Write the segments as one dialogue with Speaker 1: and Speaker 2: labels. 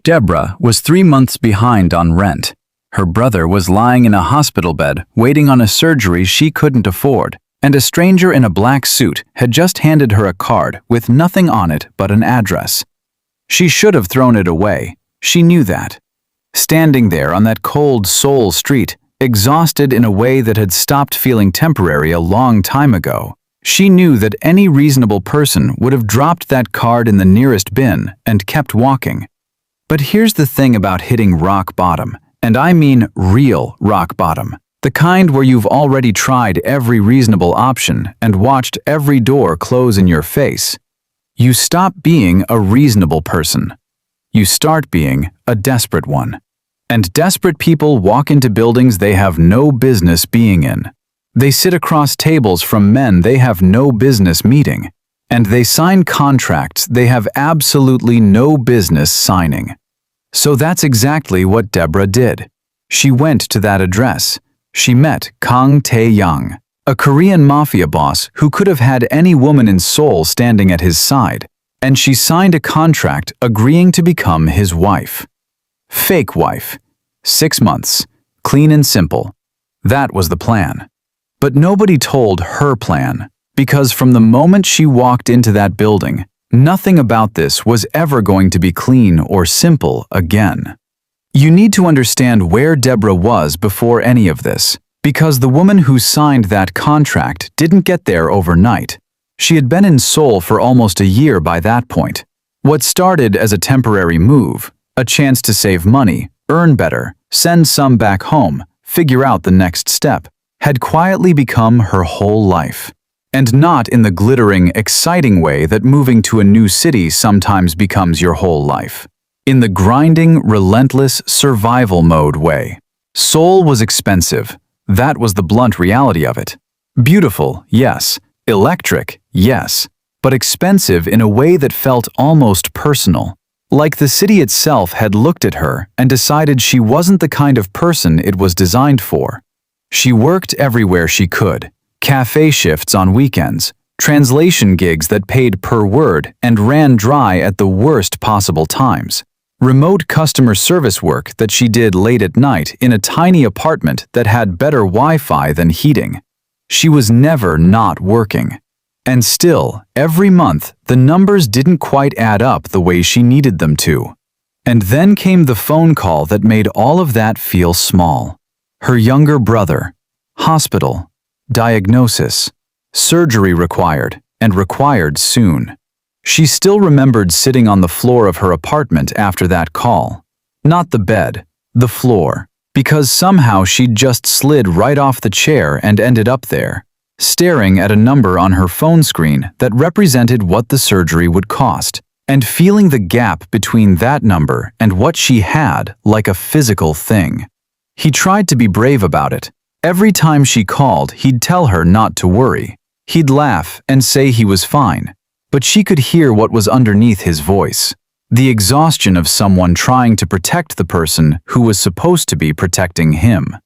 Speaker 1: Deborah was 3 months behind on rent. Her brother was lying in a hospital bed waiting on a surgery she couldn't afford, and a stranger in a black suit had just handed her a card with nothing on it but an address. She should have thrown it away. She knew that. Standing there on that cold Seoul street, exhausted in a way that had stopped feeling temporary a long time ago, she knew that any reasonable person would have dropped that card in the nearest bin and kept walking. But here's the thing about hitting rock bottom, and I mean real rock bottom. The kind where you've already tried every reasonable option and watched every door close in your face. You stop being a reasonable person. You start being a desperate one. And desperate people walk into buildings they have no business being in. They sit across tables from men they have no business meeting. And they sign contracts they have absolutely no business signing. So that's exactly what Deborah did. She went to that address. She met Kang Tae-young, a Korean mafia boss who could have had any woman in Seoul standing at his side, and she signed a contract agreeing to become his wife. Fake wife. 6 months. Clean and simple. That was the plan. But nobody told her plan, because from the moment she walked into that building, nothing about this was ever going to be clean or simple again. You need to understand where Deborah was before any of this, because the woman who signed that contract didn't get there overnight. She had been in Seoul for almost a year by that point. What started as a temporary move, a chance to save money, earn better, send some back home, figure out the next step, had quietly become her whole life. And not in the glittering, exciting way that moving to a new city sometimes becomes your whole life. In the grinding, relentless, survival mode way. Seoul was expensive. That was the blunt reality of it. Beautiful, yes. Electric, yes. But expensive in a way that felt almost personal. Like the city itself had looked at her and decided she wasn't the kind of person it was designed for. She worked everywhere she could. Cafe shifts on weekends, translation gigs that paid per word and ran dry at the worst possible times, remote customer service work that she did late at night in a tiny apartment that had better Wi-Fi than heating. She was never not working. And still, every month, the numbers didn't quite add up the way she needed them to. And then came the phone call that made all of that feel small. Her younger brother. Hospital. Diagnosis. Surgery required, and required soon. She still remembered sitting on the floor of her apartment after that call. Not the bed, the floor, because somehow she'd just slid right off the chair and ended up there, staring at a number on her phone screen that represented what the surgery would cost, and feeling the gap between that number and what she had like a physical thing. He tried to be brave about it. Every time she called, he'd tell her not to worry. He'd laugh and say he was fine. But she could hear what was underneath his voice. The exhaustion of someone trying to protect the person who was supposed to be protecting him.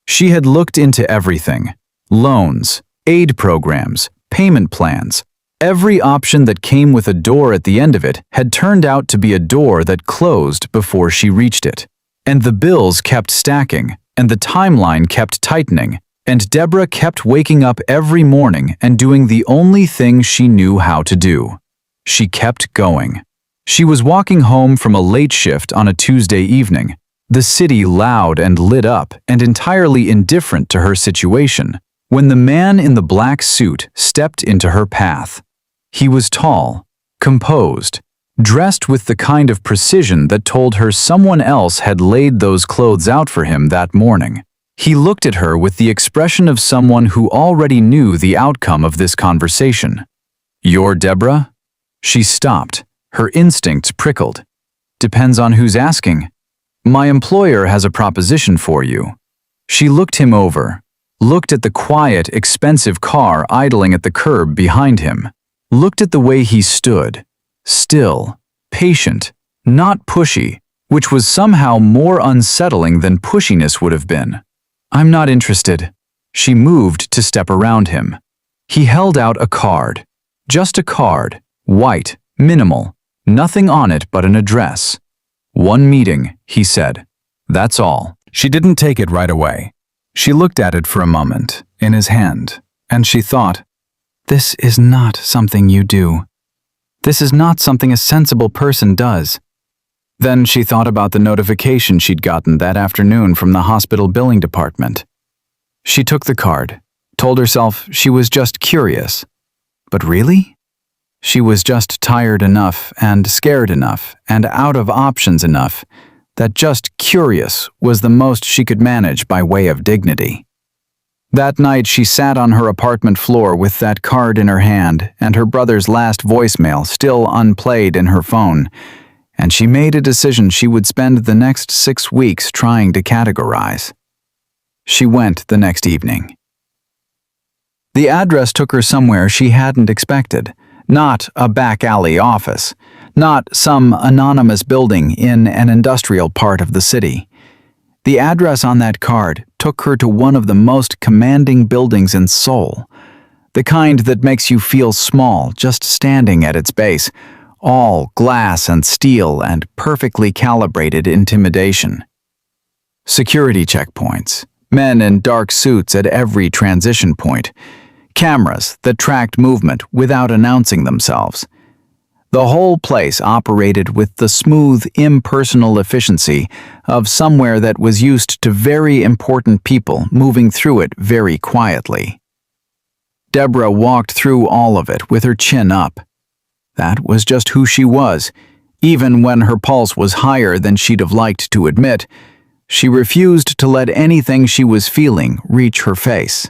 Speaker 1: She had looked into everything. Loans, aid programs, payment plans. Every option that came with a door at the end of it had turned out to be a door that closed before she reached it. And the bills kept stacking, and the timeline kept tightening, and Deborah kept waking up every morning and doing the only thing she knew how to do. She kept going. She was walking home from a late shift on a Tuesday evening, the city loud and lit up and entirely indifferent to her situation, when the man in the black suit stepped into her path. He was tall, composed, dressed with the kind of precision that told her someone else had laid those clothes out for him that morning. He looked at her with the expression of someone who already knew the outcome of this conversation. "You're Deborah?" She stopped. Her instincts prickled. "Depends on who's asking. My employer has a proposition for you." She looked him over, looked at the quiet, expensive car idling at the curb behind him, looked at the way he stood, still, patient, not pushy, which was somehow more unsettling than pushiness would have been. "I'm not interested." She moved to step around him. He held out a card. Just a card, white, minimal, nothing on it but an address. "1 meeting," he said. "That's all." She didn't take it right away. She looked at it for a moment, in his hand, and she thought, "This is not something you do. This is not something a sensible person does." Then she thought about the notification she'd gotten that afternoon from the hospital billing department. She took the card, told herself she was just curious. But really? She was just tired enough and scared enough and out of options enough that just curious was the most she could manage by way of dignity. That night she sat on her apartment floor with that card in her hand and her brother's last voicemail still unplayed in her phone, and she made a decision she would spend the next 6 weeks trying to categorize. She went the next evening. The address took her somewhere she hadn't expected. Not a back alley office, not some anonymous building in an industrial part of the city. The address on that card took her to one of the most commanding buildings in Seoul, the kind that makes you feel small just standing at its base, all glass and steel and perfectly calibrated intimidation. Security checkpoints, men in dark suits at every transition point, cameras that tracked movement without announcing themselves. The whole place operated with the smooth, impersonal efficiency of somewhere that was used to very important people moving through it very quietly. Deborah walked through all of it with her chin up. That was just who she was. Even when her pulse was higher than she'd have liked to admit, she refused to let anything she was feeling reach her face.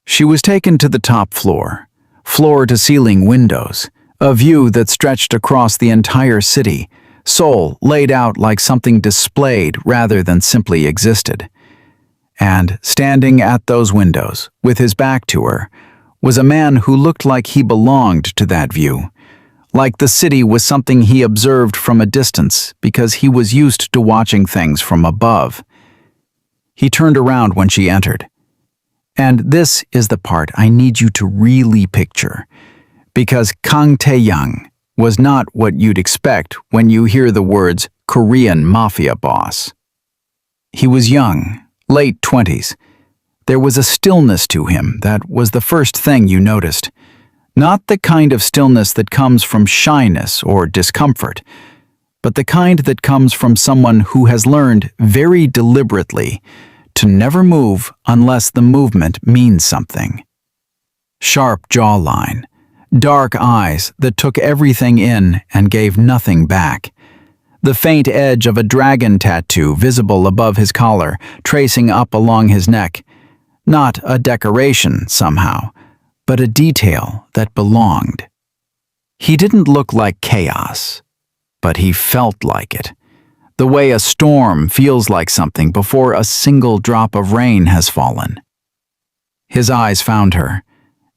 Speaker 1: She was taken to the top floor, floor-to-ceiling windows, a view that stretched across the entire city, Seoul laid out like something displayed rather than simply existed. And standing at those windows, with his back to her, was a man who looked like he belonged to that view, like the city was something he observed from a distance because he was used to watching things from above. He turned around when she entered. And this is the part I need you to really picture, because Kang Tae-young was not what you'd expect when you hear the words Korean mafia boss. He was young, late 20s. There was a stillness to him that was the first thing you noticed. Not the kind of stillness that comes from shyness or discomfort, but the kind that comes from someone who has learned very deliberately to never move unless the movement means something. Sharp jawline, dark eyes that took everything in and gave nothing back. The faint edge of a dragon tattoo visible above his collar, tracing up along his neck. Not a decoration, somehow, but a detail that belonged. He didn't look like chaos, but he felt like it. The way a storm feels like something before a single drop of rain has fallen. His eyes found her.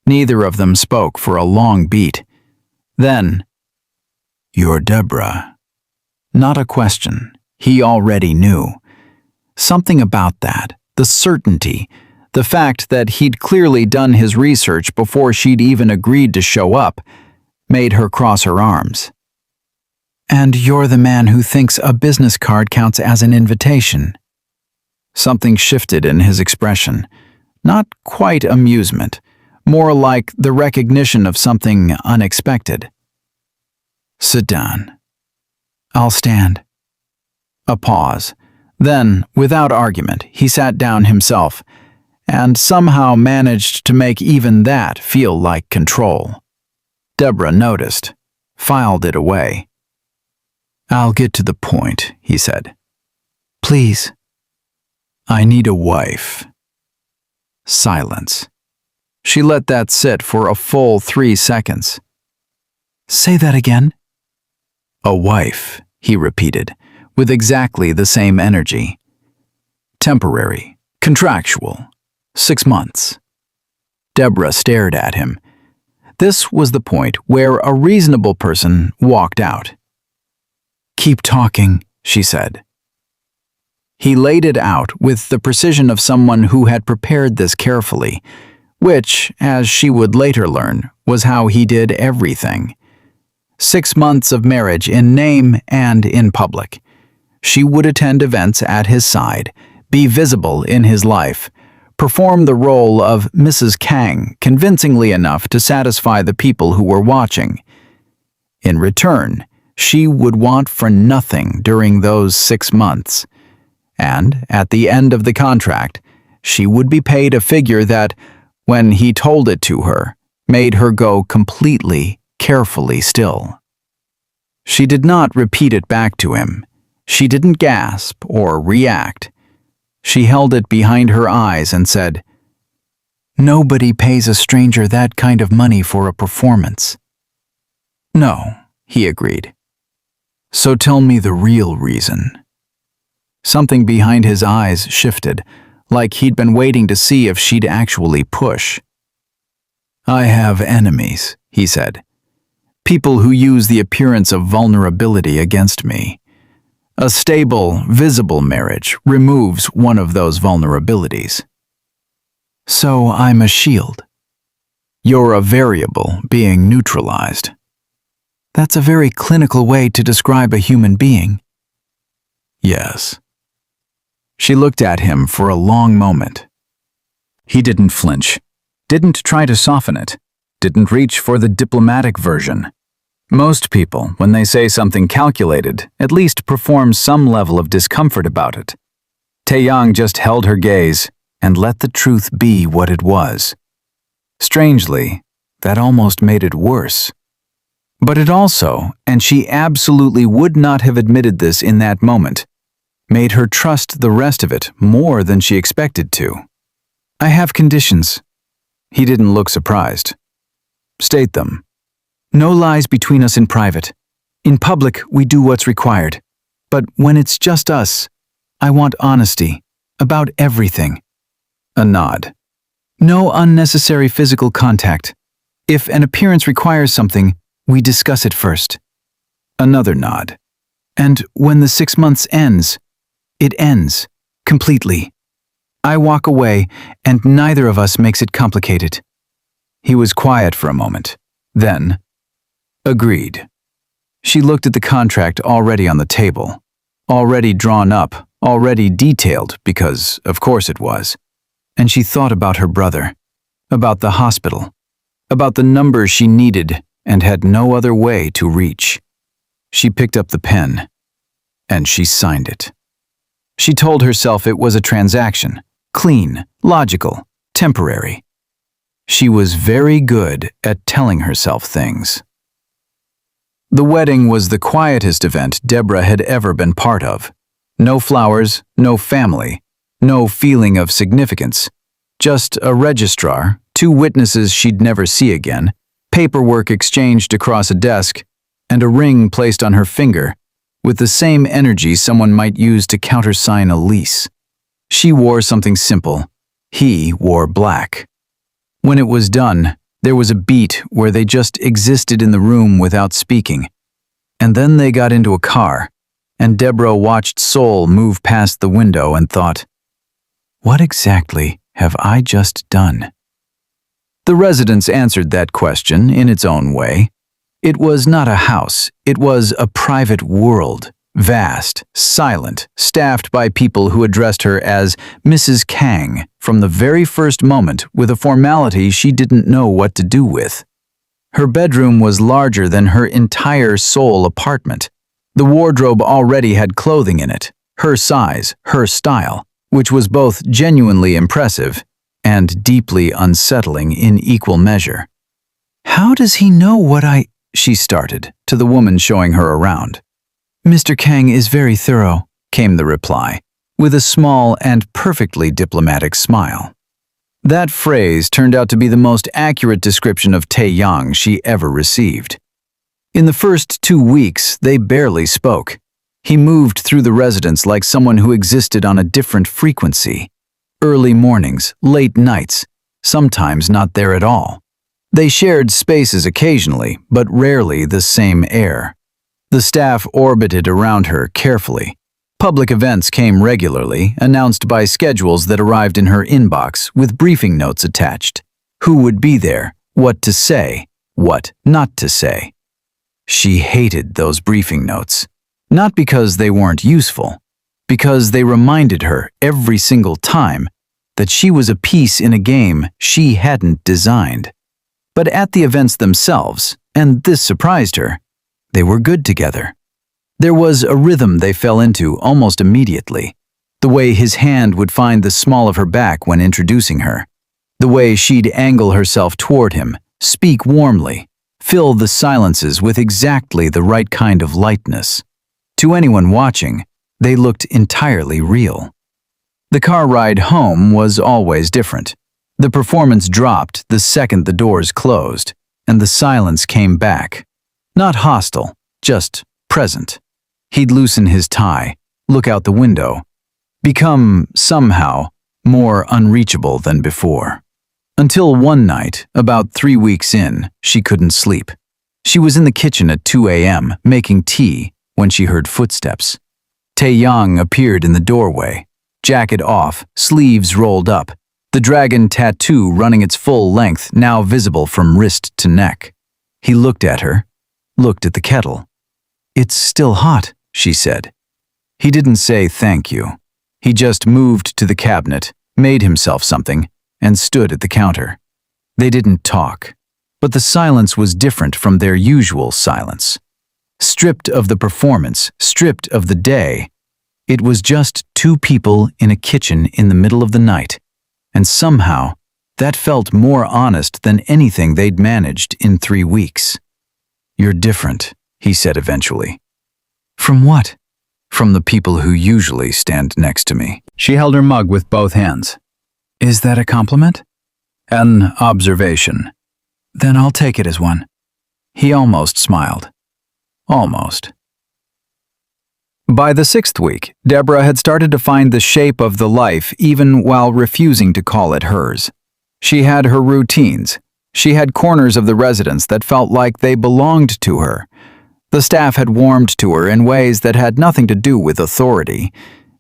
Speaker 1: Neither of them spoke for a long beat. Then, "You're Deborah." Not a question. He already knew. Something about that, the certainty, the fact that he'd clearly done his research before she'd even agreed to show up, made her cross her arms. "And you're the man who thinks a business card counts as an invitation." Something shifted in his expression. Not quite amusement, more like the recognition of something unexpected. "Sit down." "I'll stand." A pause. Then, without argument, he sat down himself, and somehow managed to make even that feel like control. Deborah noticed, filed it away. "I'll get to the point," he said. "Please." "I need a wife." Silence. She let that sit for a full 3 seconds. "Say that again." "A wife," he repeated, with exactly the same energy. "Temporary, contractual, 6 months." Deborah stared at him. This was the point where a reasonable person walked out. "Keep talking," she said. He laid it out with the precision of someone who had prepared this carefully, which, as she would later learn, was how he did everything. 6 months of marriage in name and in public. She would attend events at his side, be visible in his life, perform the role of Mrs. Kang convincingly enough to satisfy the people who were watching. In return, she would want for nothing during those 6 months. And at the end of the contract, she would be paid a figure that, when he told it to her, made her go completely, carefully still. She did not repeat it back to him. She didn't gasp or react. She held it behind her eyes and said, "Nobody pays a stranger that kind of money for a performance." "No," he agreed. "So tell me the real reason." Something behind his eyes shifted, like he'd been waiting to see if she'd actually push. "I have enemies," he said. "People who use the appearance of vulnerability against me. A stable, visible marriage removes one of those vulnerabilities. So I'm a shield. You're a variable being neutralized." That's a very clinical way to describe a human being. Yes. She looked at him for a long moment. He didn't flinch, didn't try to soften it, didn't reach for the diplomatic version. Most people, when they say something calculated, at least perform some level of discomfort about it. Taeyang just held her gaze and let the truth be what it was. Strangely, that almost made it worse. But it also, and she absolutely would not have admitted this in that moment, made her trust the rest of it more than she expected to. "I have conditions." He didn't look surprised. "State them." "No lies between us in private. In public, we do what's required. But when it's just us, I want honesty about everything." A nod. "No unnecessary physical contact. If an appearance requires something, we discuss it first." Another nod. "And when the 6 months ends, it ends completely. I walk away, and neither of us makes it complicated." He was quiet for a moment. Then, "Agreed." She looked at the contract already on the table, already drawn up, already detailed, because of course it was. And she thought about her brother, about the hospital, about the number she needed and had no other way to reach. She picked up the pen, and she signed it. She told herself it was a transaction, clean, logical, temporary. She was very good at telling herself things. The wedding was the quietest event Deborah had ever been part of. No flowers, no family, no feeling of significance. Just a registrar, 2 witnesses she'd never see again, paperwork exchanged across a desk, and a ring placed on her finger, with the same energy someone might use to countersign a lease. She wore something simple. He wore black. When it was done, there was a beat where they just existed in the room without speaking. And then they got into a car, and Deborah watched Seoul move past the window and thought, "What exactly have I just done?" The residence answered that question in its own way. It was not a house, it was a private world, vast, silent, staffed by people who addressed her as Mrs. Kang from the very first moment with a formality she didn't know what to do with. Her bedroom was larger than her entire Seoul apartment. The wardrobe already had clothing in it, her size, her style, which was both genuinely impressive and deeply unsettling in equal measure. "How does he know what she started, to the woman showing her around. "Mr. Kang is very thorough," came the reply, with a small and perfectly diplomatic smile. That phrase turned out to be the most accurate description of Taeyang she ever received. In the first 2 weeks, they barely spoke. He moved through the residence like someone who existed on a different frequency. Early mornings, late nights, sometimes not there at all. They shared spaces occasionally, but rarely the same air. The staff orbited around her carefully. Public events came regularly, announced by schedules that arrived in her inbox with briefing notes attached. Who would be there, what to say, what not to say. She hated those briefing notes. Not because they weren't useful, because they reminded her every single time that she was a piece in a game she hadn't designed. But at the events themselves, and this surprised her, they were good together. There was a rhythm they fell into almost immediately. The way his hand would find the small of her back when introducing her. The way she'd angle herself toward him, speak warmly, fill the silences with exactly the right kind of lightness. To anyone watching, they looked entirely real. The car ride home was always different. The performance dropped the second the doors closed, and the silence came back. Not hostile, just present. He'd loosen his tie, look out the window, become, somehow, more unreachable than before. Until one night, about 3 weeks in, she couldn't sleep. She was in the kitchen at 2 a.m. making tea when she heard footsteps. Tae-young appeared in the doorway, jacket off, sleeves rolled up, the dragon tattoo running its full length now visible from wrist to neck. He looked at her, looked at the kettle. "It's still hot," she said. He didn't say thank you. He just moved to the cabinet, made himself something, and stood at the counter. They didn't talk, but the silence was different from their usual silence. Stripped of the performance, stripped of the day, it was just two people in a kitchen in the middle of the night, and somehow that felt more honest than anything they'd managed in 3 weeks. "You're different," he said eventually. "From what?" "From the people who usually stand next to me." She held her mug with both hands. "Is that a compliment?" "An observation." "Then I'll take it as one." He almost smiled. Almost. By the 6th week, Deborah had started to find the shape of the life even while refusing to call it hers. She had her routines. She had corners of the residence that felt like they belonged to her. The staff had warmed to her in ways that had nothing to do with authority.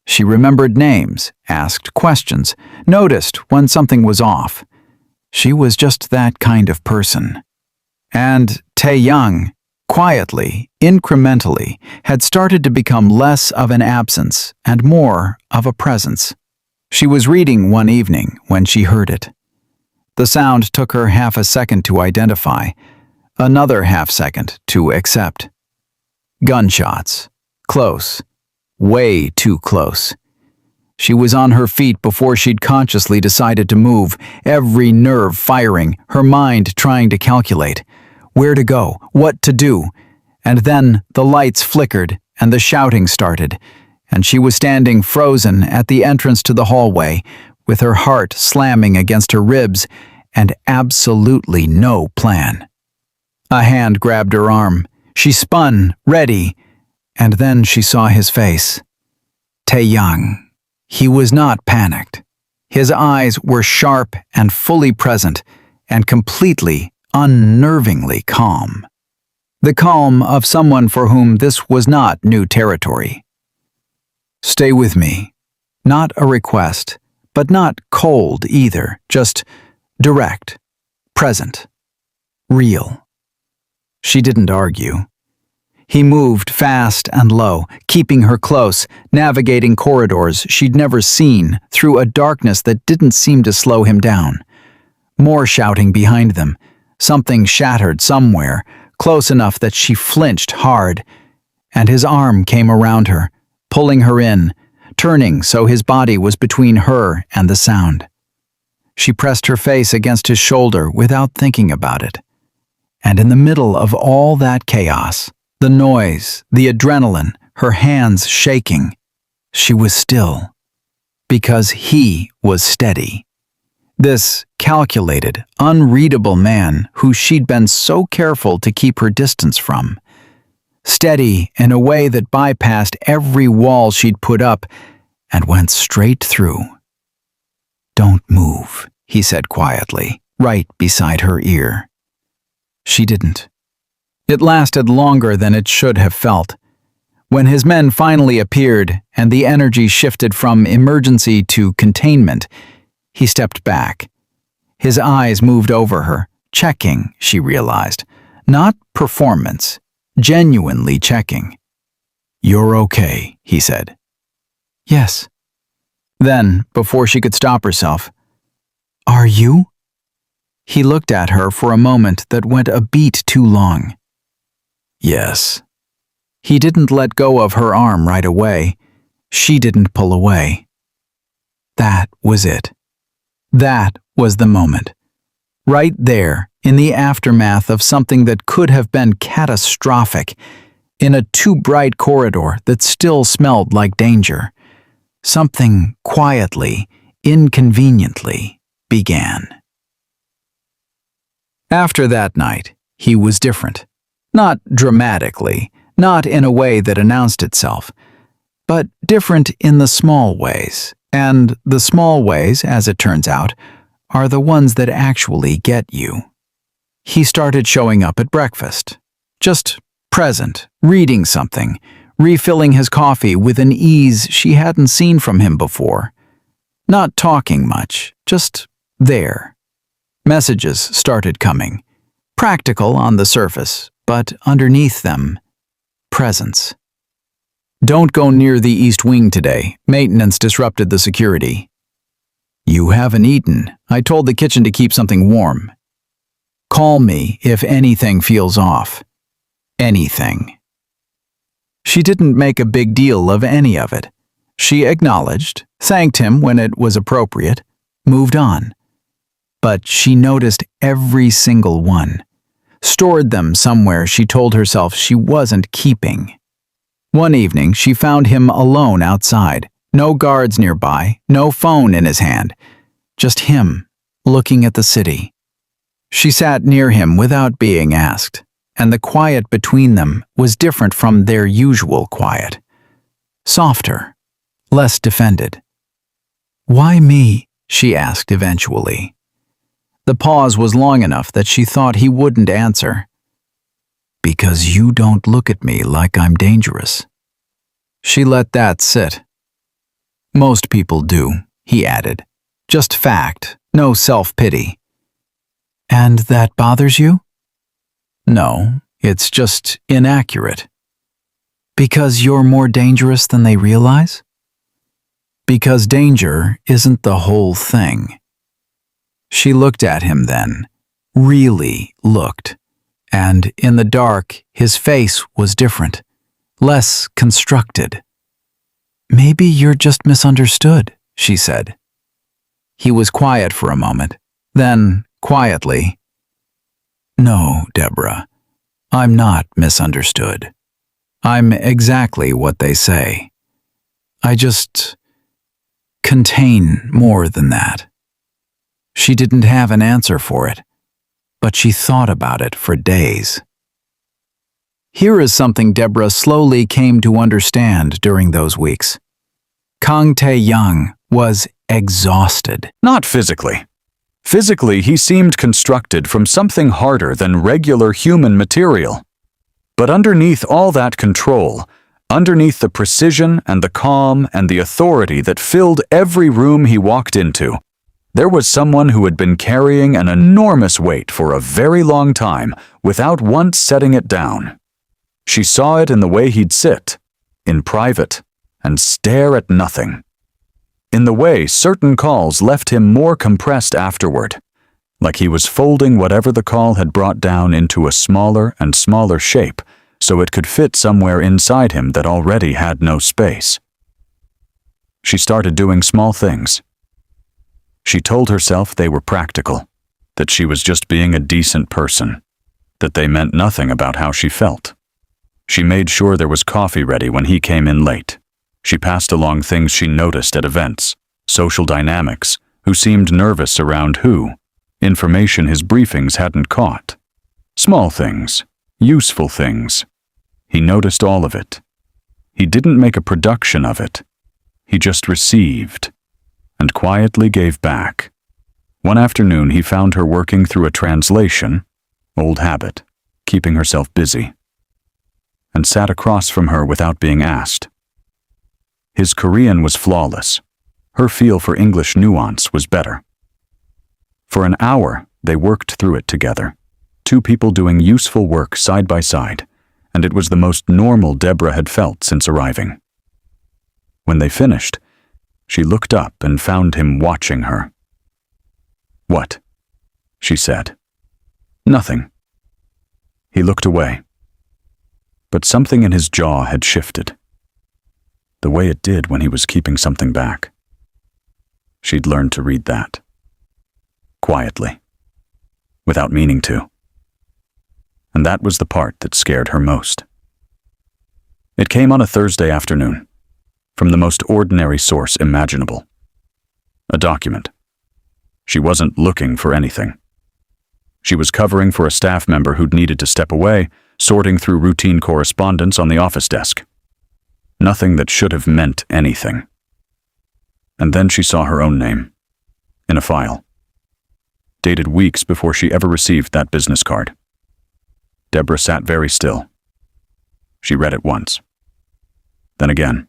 Speaker 1: She remembered names, asked questions, noticed when something was off. She was just that kind of person. And Tae-young, quietly, incrementally, had started to become less of an absence and more of a presence. She was reading one evening when she heard it. The sound took her half a second to identify, another half second to accept. Gunshots. Close. Way too close. She was on her feet before she'd consciously decided to move, every nerve firing, her mind trying to calculate. Where to go, what to do. And then the lights flickered and the shouting started, and she was standing frozen at the entrance to the hallway, with her heart slamming against her ribs and absolutely no plan. A hand grabbed her arm. She spun, ready, and then she saw his face. Tae-young. He was not panicked. His eyes were sharp and fully present, and completely, unnervingly calm. The calm of someone for whom this was not new territory. "Stay with me." Not a request, but not cold either, just direct, present, real. She didn't argue. He moved fast and low, keeping her close, navigating corridors she'd never seen through a darkness that didn't seem to slow him down. More shouting behind them. Something shattered somewhere, close enough that she flinched hard, and his arm came around her, pulling her in, turning so his body was between her and the sound. She pressed her face against his shoulder without thinking about it. And in the middle of all that chaos, the noise, the adrenaline, her hands shaking, she was still. Because he was steady. This calculated, unreadable man who she'd been so careful to keep her distance from. Steady in a way that bypassed every wall she'd put up and went straight through. "Don't move," he said quietly, right beside her ear. She didn't. It lasted longer than it should have felt. When his men finally appeared and the energy shifted from emergency to containment, he stepped back. His eyes moved over her, checking, she realized, not performance, genuinely checking. "You're okay," he said. "Yes." Then, before she could stop herself, "Are you?" He looked at her for a moment that went a beat too long. "Yes." He didn't let go of her arm right away. She didn't pull away. That was it. That was the moment. Right there, in the aftermath of something that could have been catastrophic, in a too bright corridor that still smelled like danger, something quietly, inconveniently began. After that night, he was different. Not dramatically, not in a way that announced itself, but different in the small ways. And the small ways, as it turns out, are the ones that actually get you. He started showing up at breakfast, just present, reading something, refilling his coffee with an ease she hadn't seen from him before. Not talking much, just there. Messages started coming, practical on the surface, but underneath them, presence. "Don't go near the east wing today. Maintenance disrupted the security." "You haven't eaten. I told the kitchen to keep something warm." "Call me if anything feels off." Anything. She didn't make a big deal of any of it. She acknowledged, thanked him when it was appropriate, moved on. But she noticed every single one. Stored them somewhere she told herself she wasn't keeping. One evening, she found him alone outside. No guards nearby, no phone in his hand. Just him, looking at the city. She sat near him without being asked, and the quiet between them was different from their usual quiet. Softer, less defended. "Why me?" she asked eventually. The pause was long enough that she thought he wouldn't answer. "Because you don't look at me like I'm dangerous." She let that sit. "Most people do," he added. "Just fact, no self-pity." "And that bothers you?" "No, it's just inaccurate." "Because you're more dangerous than they realize?" "Because danger isn't the whole thing." She looked at him then, really looked, and in the dark his face was different, less constructed. "Maybe you're just misunderstood," she said. He was quiet for a moment, then, quietly, "No, Deborah, I'm not misunderstood. I'm exactly what they say. I just contain more than that." She didn't have an answer for it, but she thought about it for days. Here is something Deborah slowly came to understand during those weeks. Kang Tae-young was exhausted.
Speaker 2: Not physically. Physically, he seemed constructed from something harder than regular human material. But underneath all that control, underneath the precision and the calm and the authority that filled every room he walked into, there was someone who had been carrying an enormous weight for a very long time without once setting it down. She saw it in the way he'd sit, in private, and stare at nothing. In the way certain calls left him more compressed afterward, like he was folding whatever the call had brought down into a smaller and smaller shape so it could fit somewhere inside him that already had no space. She started doing small things. She told herself they were practical, that she was just being a decent person, that they meant nothing about how she felt. She made sure there was coffee ready when he came in late. She passed along things she noticed at events, social dynamics, who seemed nervous around who, information his briefings hadn't caught. Small things, useful things. He noticed all of it. He didn't make a production of it. He just received, and quietly gave back. One afternoon he found her working through a translation, old habit, keeping herself busy, and sat across from her without being asked. His Korean was flawless. Her feel for English nuance was better. For an hour, they worked through it together, two people doing useful work side by side, and it was the most normal Deborah had felt since arriving. When they finished, she looked up and found him watching her. "What?" she said. "Nothing." He looked away. But something in his jaw had shifted, the way it did when he was keeping something back. She'd learned to read that. Quietly, without meaning to. And that was the part that scared her most. It came on a Thursday afternoon, from the most ordinary source imaginable. A document. She wasn't looking for anything. She was covering for a staff member who'd needed to step away, sorting through routine correspondence on the office desk. Nothing that should have meant anything. And then she saw her own name, in a file, dated weeks before she ever received that business card. Deborah sat very still. She read it once. Then again.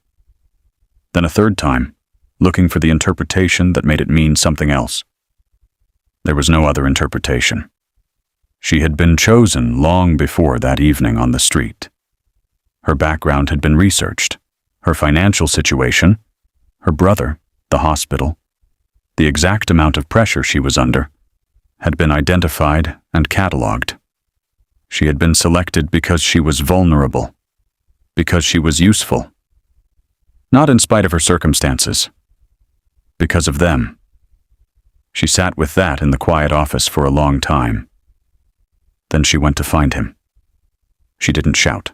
Speaker 2: Then a third time, looking for the interpretation that made it mean something else. There was no other interpretation. She had been chosen long before that evening on the street. Her background had been researched, her financial situation, her brother, the hospital, the exact amount of pressure she was under, had been identified and catalogued. She had been selected because she was vulnerable, because she was useful. Not in spite of her circumstances, because of them. She sat with that in the quiet office for a long time. Then she went to find him. She didn't shout.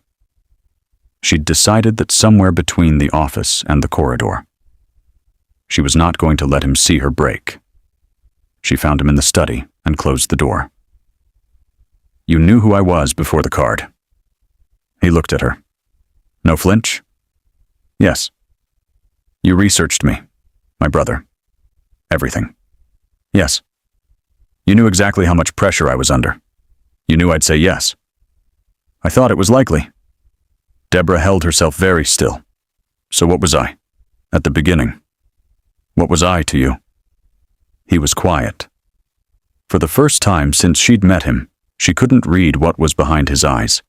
Speaker 2: She'd decided that somewhere between the office and the corridor. She was not going to let him see her break. She found him in the study and closed the door. "You knew who I was before the card." He looked at her. "No flinch?" "Yes." "You researched me, my brother, everything." "Yes." "You knew exactly how much pressure I was under. You knew I'd say yes." "I thought it was likely." Deborah held herself very still. "So what was I? At the beginning? What was I to you?" He was quiet. For the first time since she'd met him, she couldn't read what was behind his eyes.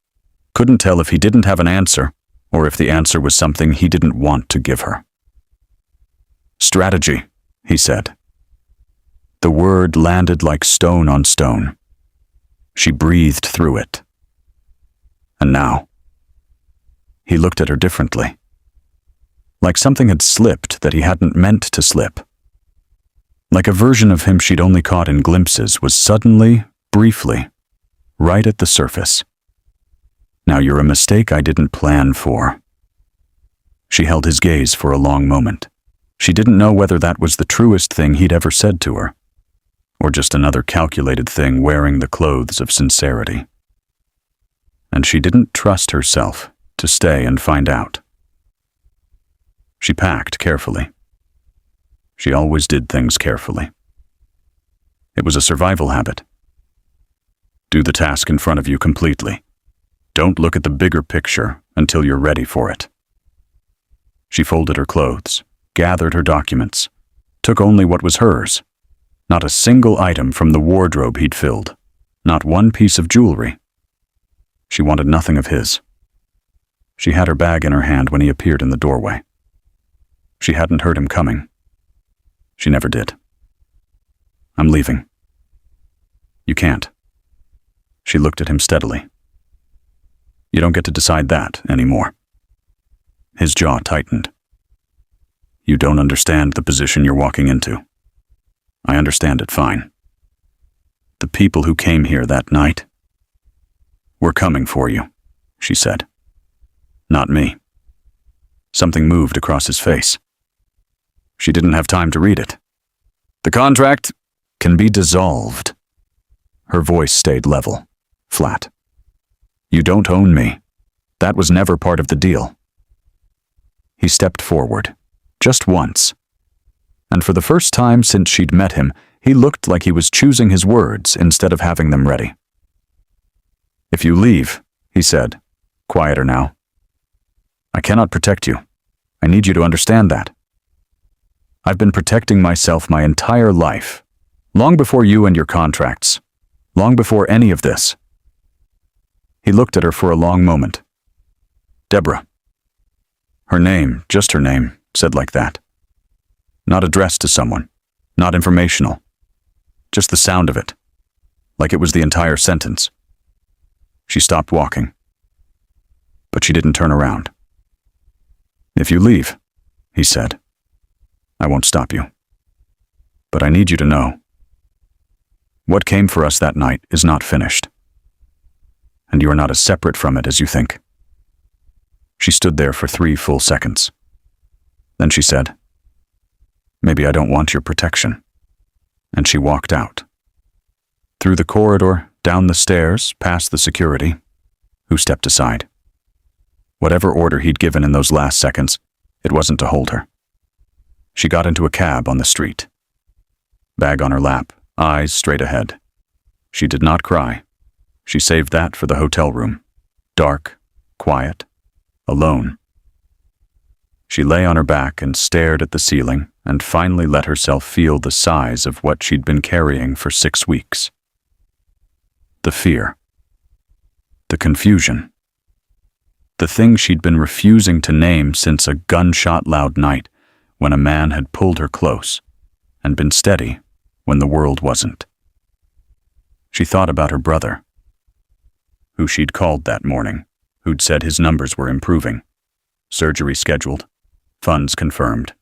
Speaker 2: Couldn't tell if he didn't have an answer, or if the answer was something he didn't want to give her. "Strategy," he said. The word landed like stone on stone. She breathed through it. And now? He looked at her differently. Like something had slipped that he hadn't meant to slip. Like a version of him she'd only caught in glimpses was suddenly, briefly, right at the surface. "Now you're a mistake I didn't plan for." She held his gaze for a long moment. She didn't know whether that was the truest thing he'd ever said to her, or just another calculated thing wearing the clothes of sincerity. And she didn't trust herself to stay and find out. She packed carefully. She always did things carefully. It was a survival habit. Do the task in front of you completely. Don't look at the bigger picture until you're ready for it. She folded her clothes, gathered her documents, took only what was hers. Not a single item from the wardrobe he'd filled, not one piece of jewelry. She wanted nothing of his. She had her bag in her hand when he appeared in the doorway. She hadn't heard him coming. She never did. "I'm leaving." "You can't." She looked at him steadily. "You don't get to decide that anymore." His jaw tightened. "You don't understand the position you're walking into." "I understand it fine. The people who came here that night, we're coming for you," she said. "Not me." Something moved across his face. She didn't have time to read it. "The contract can be dissolved." Her voice stayed level, flat. "You don't own me. That was never part of the deal." He stepped forward, just once. And for the first time since she'd met him, he looked like he was choosing his words instead of having them ready. "If you leave," he said, quieter now, "I cannot protect you. I need you to understand that. I've been protecting myself my entire life, long before you and your contracts, long before any of this." He looked at her for a long moment, Deborah. Her name, just her name, said like that. Not addressed to someone, not informational. Just the sound of it, like it was the entire sentence. She stopped walking, but she didn't turn around. "If you leave," he said, "I won't stop you. But I need you to know, what came for us that night is not finished. And you are not as separate from it as you think." She stood there for 3 full seconds. Then she said, "Maybe I don't want your protection." And she walked out. Through the corridor, down the stairs, past the security, who stepped aside. Whatever order he'd given in those last seconds, it wasn't to hold her. She got into a cab on the street. Bag on her lap, eyes straight ahead. She did not cry. She saved that for the hotel room. Dark, quiet, alone. She lay on her back and stared at the ceiling and finally let herself feel the size of what she'd been carrying for 6 weeks. The fear. The confusion. The thing she'd been refusing to name since a gunshot-loud night when a man had pulled her close and been steady when the world wasn't. She thought about her brother, who she'd called that morning, who'd said his numbers were improving. Surgery scheduled, funds confirmed.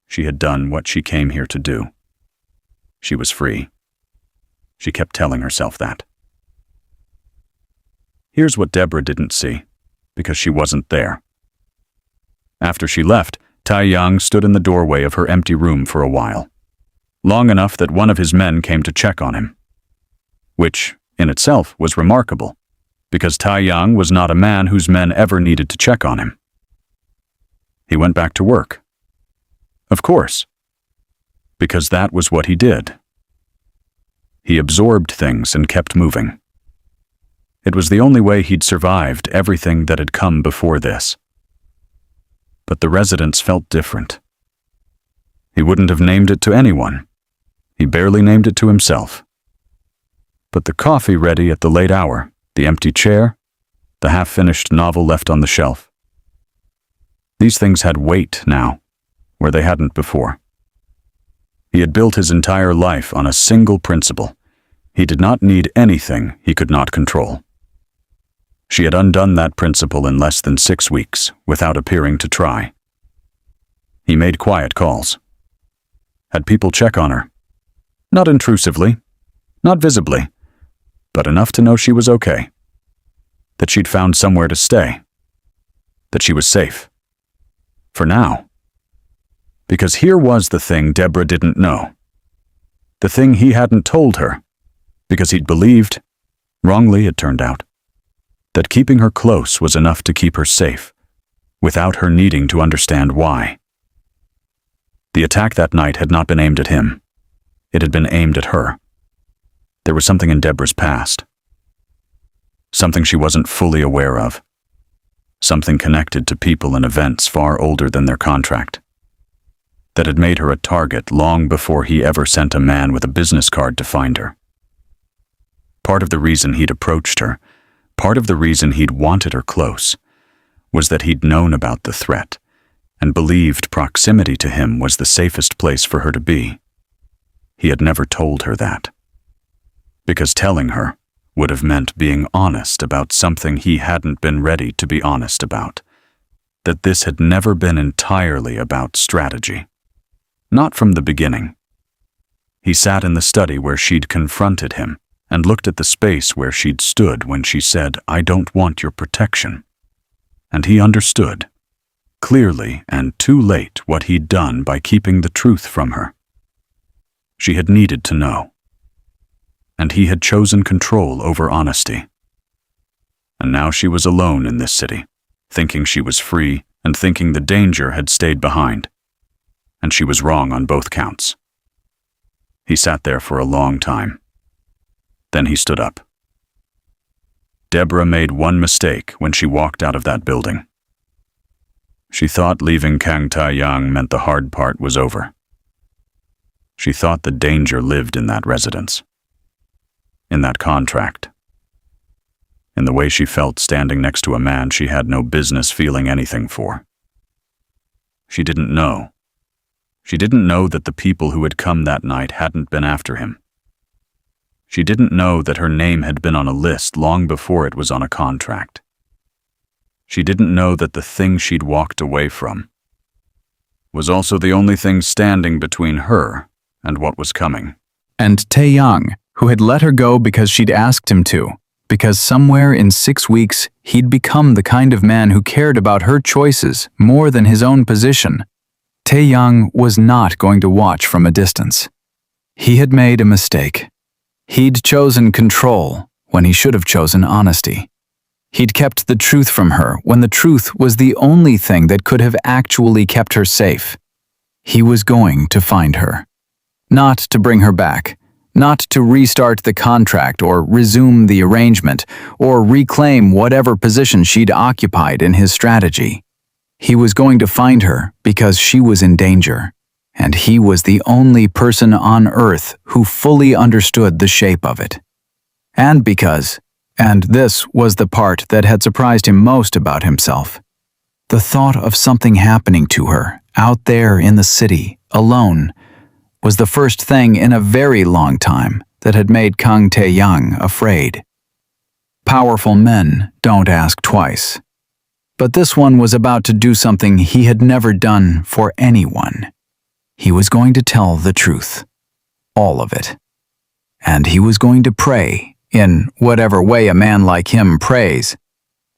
Speaker 2: She had done what she came here to do. She was free. She kept telling herself that. Here's what Deborah didn't see, because she wasn't there. After she left, Tae-young stood in the doorway of her empty room for a while, long enough that one of his men came to check on him. Which, in itself, was remarkable, because Tae-young was not a man whose men ever needed to check on him. He went back to work. Of course, because that was what he did. He absorbed things and kept moving. It was the only way he'd survived everything that had come before this. But the residents felt different. He wouldn't have named it to anyone. He barely named it to himself. But the coffee ready at the late hour, the empty chair, the half-finished novel left on the shelf. These things had weight now, where they hadn't before. He had built his entire life on a single principle. He did not need anything he could not control. She had undone that principle in less than 6 weeks, without appearing to try. He made quiet calls. Had people check on her. Not intrusively, not visibly, but enough to know she was okay. That she'd found somewhere to stay. That she was safe. For now. Because here was the thing Deborah didn't know. The thing he hadn't told her. Because he'd believed, wrongly it turned out, that keeping her close was enough to keep her safe, without her needing to understand why. The attack that night had not been aimed at him. It had been aimed at her. There was something in Deborah's past. Something she wasn't fully aware of. Something connected to people and events far older than their contract. That had made her a target long before he ever sent a man with a business card to find her. Part of the reason he'd approached her, part of the reason he'd wanted her close, was that he'd known about the threat and believed proximity to him was the safest place for her to be. He had never told her that. Because telling her would have meant being honest about something he hadn't been ready to be honest about. That this had never been entirely about strategy. Not from the beginning. He sat in the study where she'd confronted him and looked at the space where she'd stood when she said, "I don't want your protection." And he understood, clearly and too late, what he'd done by keeping the truth from her. She had needed to know. And he had chosen control over honesty. And now she was alone in this city, thinking she was free and thinking the danger had stayed behind. And she was wrong on both counts. He sat there for a long time. Then he stood up. Deborah made one mistake when she walked out of that building. She thought leaving Kang Tae-young meant the hard part was over. She thought the danger lived in that residence. In that contract. in the way she felt standing next to a man she had no business feeling anything for. She didn't know. She didn't know that the people who had come that night hadn't been after him. She didn't know that her name had been on a list long before it was on a contract. She didn't know that the thing she'd walked away from was also the only thing standing between her and what was coming.
Speaker 1: And Tae-young, who had let her go because she'd asked him to, because somewhere in 6 weeks he'd become the kind of man who cared about her choices more than his own position. Tae-young was not going to watch from a distance. He had made a mistake. He'd chosen control when he should have chosen honesty. He'd kept the truth from her when the truth was the only thing that could have actually kept her safe. He was going to find her. Not to bring her back. Not to restart the contract or resume the arrangement or reclaim whatever position she'd occupied in his strategy. He was going to find her because she was in danger, and he was the only person on Earth who fully understood the shape of it. And because, and this was the part that had surprised him most about himself, the thought of something happening to her out there in the city, alone, was the first thing in a very long time that had made Kang Tae-young afraid. Powerful men don't ask twice. But this one was about to do something he had never done for anyone. He was going to tell the truth. All of it. And he was going to pray, in whatever way a man like him prays,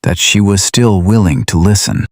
Speaker 1: that she was still willing to listen.